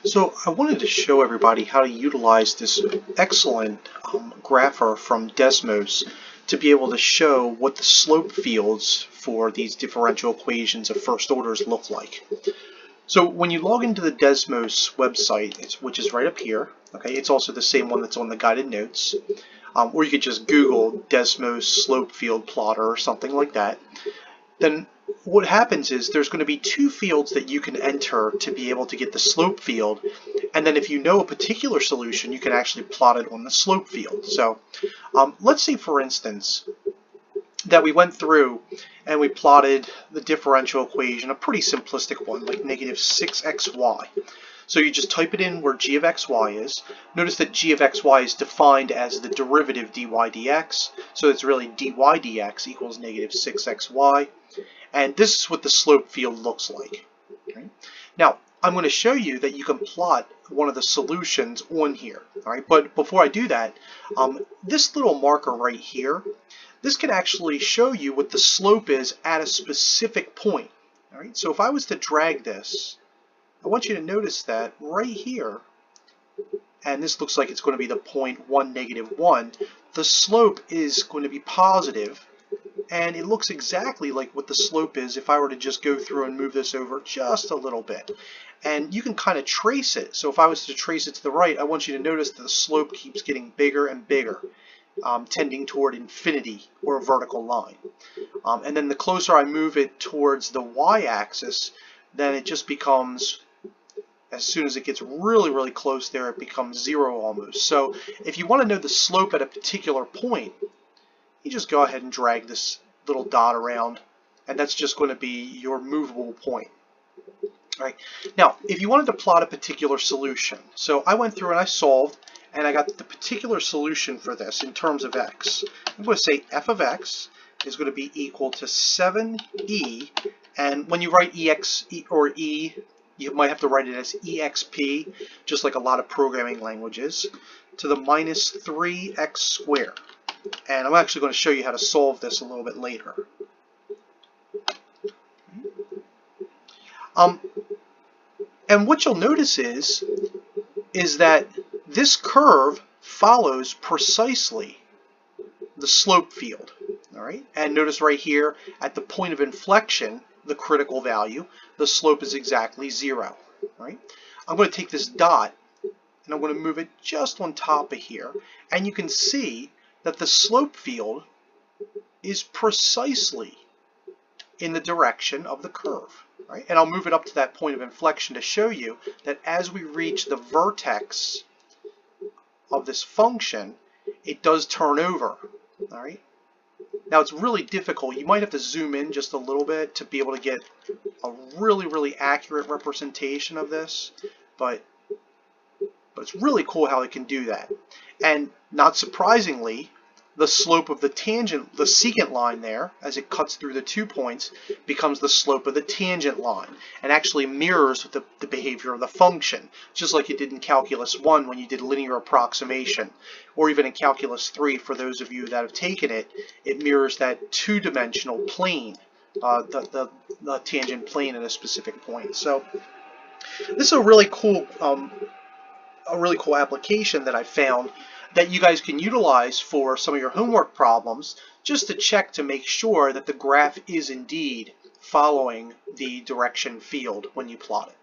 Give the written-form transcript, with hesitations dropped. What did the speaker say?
So I wanted to show everybody how to utilize this excellent grapher from Desmos to be able to show what the slope fields for these differential equations of first orders look like. So when you log into the Desmos website, which is right up here, okay, it's also the same one that's on the guided notes, or you could just Google Desmos slope field plotter or something like that. Then what happens is there's going to be two fields that you can enter to be able to get the slope field, and then if you know a particular solution, you can actually plot it on the slope field. So let's say, for instance, that we went through and we plotted the differential equation, a pretty simplistic one, like negative 6xy. So you just type it in where g of xy is. Notice that g of xy is defined as the derivative dy dx, so it's really dy dx equals negative 6xy. And this is what the slope field looks like. Okay? Now, I'm going to show you that you can plot one of the solutions on here. All right? But before I do that, this little marker right here, this can actually show you what the slope is at a specific point. All right? So if I was to drag this, I want you to notice that right here, and this looks like it's going to be the point 1, negative 1, the slope is going to be positive. And it looks exactly like what the slope is if I were to just go through and move this over just a little bit. And you can kind of trace it. So if I was to trace it to the right, I want you to notice that the slope keeps getting bigger and bigger, tending toward infinity or a vertical line. And then the closer I move it towards the y-axis, then it just becomes, as soon as it gets really, really close there, it becomes 0 almost. So if you want to know the slope at a particular point, you just go ahead and drag this little dot around, and that's just going to be your movable point. All right. Now, if you wanted to plot a particular solution, so I went through and I solved, and I got the particular solution for this in terms of x. I'm going to say f of x is going to be equal to 7e, and when you write ex or e, you might have to write it as exp, just like a lot of programming languages, to the minus 3x squared. And I'm actually going to show you how to solve this a little bit later. And what you'll notice is that this curve follows precisely the slope field. All right? And notice right here at the point of inflection, the critical value, the slope is exactly 0. Right? I'm going to take this dot and I'm going to move it just on top of here, and you can see that the slope field is precisely in the direction of the curve. Right? And I'll move it up to that point of inflection to show you that as we reach the vertex of this function, it does turn over. All right? Now it's really difficult. You might have to zoom in just a little bit to be able to get a really, really accurate representation of this, but it's really cool how it can do that. And not surprisingly, the slope of the tangent, the secant line there, as it cuts through the 2 points, becomes the slope of the tangent line and actually mirrors the behavior of the function, just like it did in Calculus 1 when you did linear approximation, or even in Calculus 3 for those of you that have taken it, it mirrors that two-dimensional plane, the tangent plane at a specific point. So this is a really cool application that I found that you guys can utilize for some of your homework problems, just to check to make sure that the graph is indeed following the direction field when you plot it.